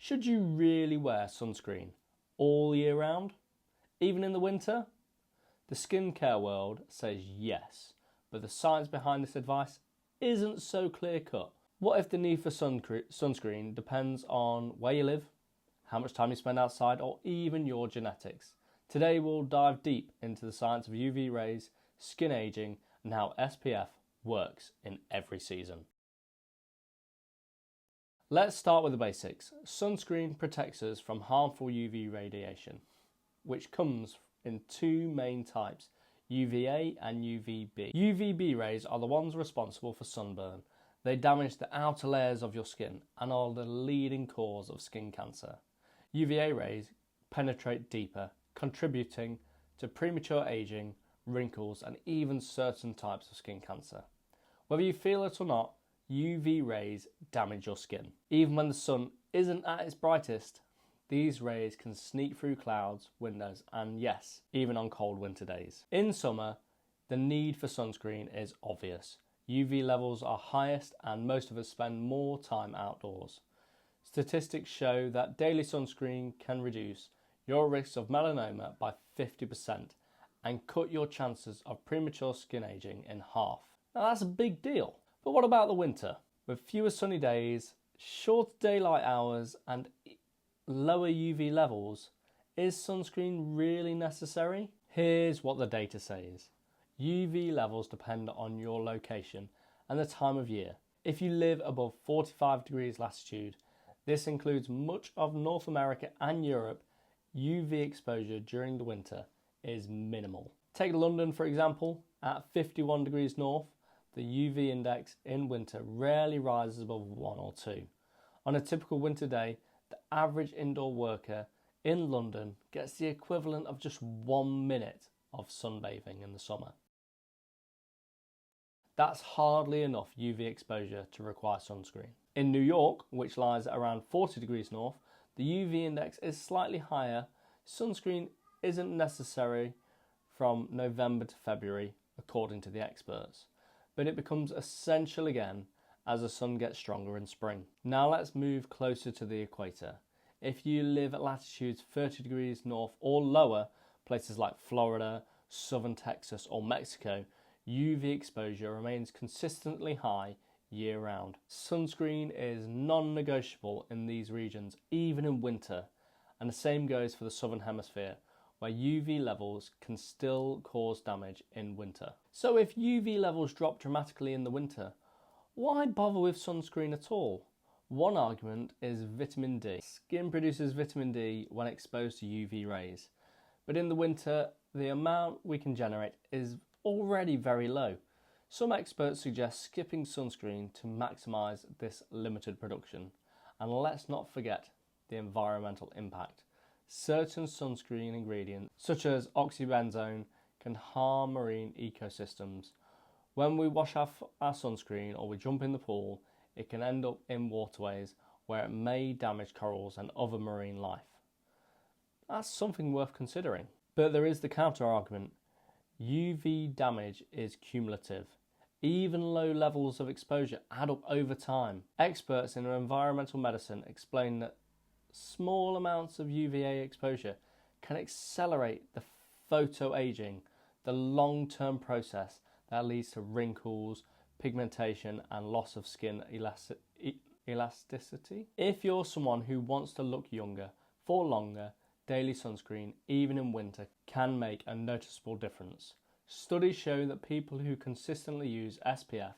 Should you really wear sunscreen all year round, even in the winter? The skincare world says yes, but the science behind this advice isn't so clear-cut. What if the need for sunscreen depends on where you live, how much time you spend outside, or even your genetics? Today we'll dive deep into the science of UV rays, skin aging, and how SPF works in every season. Let's start with the basics. Sunscreen protects us from harmful UV radiation, which comes in two main types, UVA and UVB. UVB rays are the ones responsible for sunburn. They damage the outer layers of your skin and are the leading cause of skin cancer. UVA rays penetrate deeper, contributing to premature aging, wrinkles, and even certain types of skin cancer. Whether you feel it or not, UV rays damage your skin. Even when the sun isn't at its brightest, these rays can sneak through clouds, windows, and yes, even on cold winter days. In summer, the need for sunscreen is obvious. UV levels are highest and most of us spend more time outdoors. Statistics show that daily sunscreen can reduce your risk of melanoma by 50% and cut your chances of premature skin aging in half. Now that's a big deal. But what about the winter? With fewer sunny days, shorter daylight hours, and lower UV levels, is sunscreen really necessary? Here's what the data says. UV levels depend on your location and the time of year. If you live above 45 degrees latitude, this includes much of North America and Europe, UV exposure during the winter is minimal. Take London for example, at 51 degrees north, the UV index in winter rarely rises above 1 or 2. On a typical winter day, the average indoor worker in London gets the equivalent of just 1 minute of sunbathing in the summer. That's hardly enough UV exposure to require sunscreen. In New York, which lies at around 40 degrees north, the UV index is slightly higher. Sunscreen isn't necessary from November to February, according to the experts, but it becomes essential again as the sun gets stronger in spring. Now let's move closer to the equator. If you live at latitudes 30 degrees north or lower, places like Florida, southern Texas or Mexico, UV exposure remains consistently high year round. Sunscreen is non-negotiable in these regions, even in winter, and the same goes for the southern hemisphere, where UV levels can still cause damage in winter. So if UV levels drop dramatically in the winter, why bother with sunscreen at all? One argument is vitamin D. Skin produces vitamin D when exposed to UV rays, but in the winter, the amount we can generate is already very low. Some experts suggest skipping sunscreen to maximise this limited production. And let's not forget the environmental impact. Certain sunscreen ingredients, such as oxybenzone, can harm marine ecosystems. When we wash our sunscreen or we jump in the pool, it can end up in waterways where it may damage corals and other marine life. That's something worth considering. But there is the counter-argument. UV damage is cumulative. Even low levels of exposure add up over time. Experts in environmental medicine explain that small amounts of UVA exposure can accelerate the photoaging, the long-term process that leads to wrinkles, pigmentation, and loss of skin elasticity. If you're someone who wants to look younger for longer, daily sunscreen, even in winter, can make a noticeable difference. Studies show that people who consistently use SPF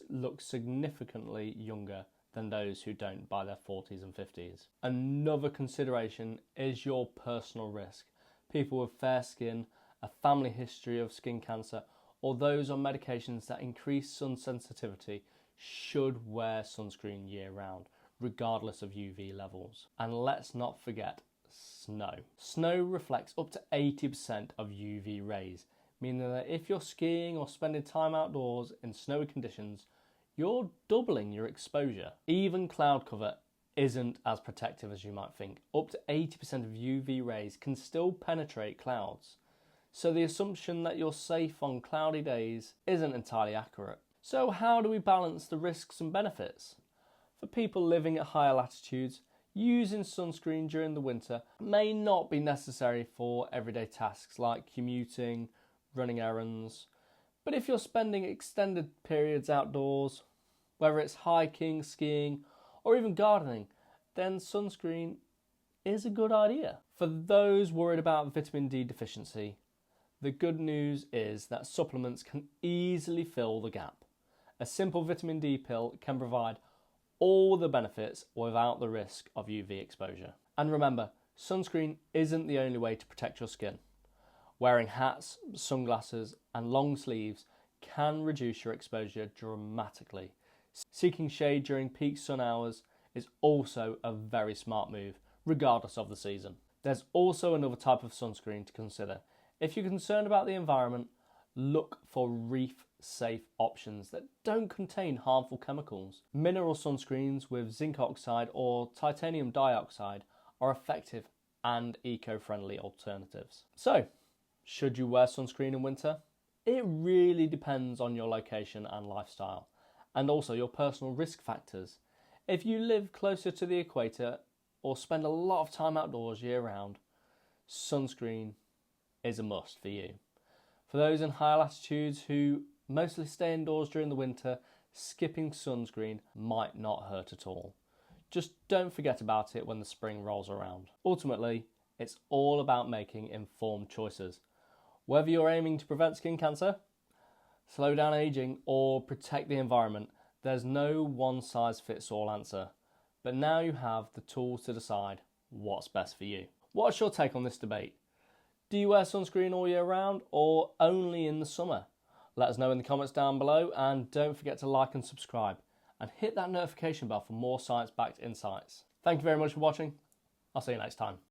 look significantly younger than those who don't by their 40s and 50s. Another consideration is your personal risk. People with fair skin, a family history of skin cancer, or those on medications that increase sun sensitivity should wear sunscreen year round, regardless of UV levels. And let's not forget snow. Snow reflects up to 80% of UV rays, meaning that if you're skiing or spending time outdoors in snowy conditions, you're doubling your exposure. Even cloud cover isn't as protective as you might think. Up to 80% of UV rays can still penetrate clouds. So the assumption that you're safe on cloudy days isn't entirely accurate. So how do we balance the risks and benefits? For people living at higher latitudes, using sunscreen during the winter may not be necessary for everyday tasks like commuting, running errands. But if you're spending extended periods outdoors, whether it's hiking, skiing, or even gardening, then sunscreen is a good idea. For those worried about vitamin D deficiency, the good news is that supplements can easily fill the gap. A simple vitamin D pill can provide all the benefits without the risk of UV exposure. And remember, sunscreen isn't the only way to protect your skin. Wearing hats, sunglasses, and long sleeves can reduce your exposure dramatically. Seeking shade during peak sun hours is also a very smart move, regardless of the season. There's also another type of sunscreen to consider. If you're concerned about the environment, look for reef-safe options that don't contain harmful chemicals. Mineral sunscreens with zinc oxide or titanium dioxide are effective and eco-friendly alternatives. So, should you wear sunscreen in winter? It really depends on your location and lifestyle, and also your personal risk factors. If you live closer to the equator or spend a lot of time outdoors year-round, sunscreen is a must for you. For those in higher latitudes who mostly stay indoors during the winter, skipping sunscreen might not hurt at all. Just don't forget about it when the spring rolls around. Ultimately, it's all about making informed choices. Whether you're aiming to prevent skin cancer, slow down aging, or protect the environment, there's no one-size-fits-all answer. But now you have the tools to decide what's best for you. What's your take on this debate? Do you wear sunscreen all year round or only in the summer? Let us know in the comments down below, and don't forget to like and subscribe and hit that notification bell for more science-backed insights. Thank you very much for watching. I'll see you next time.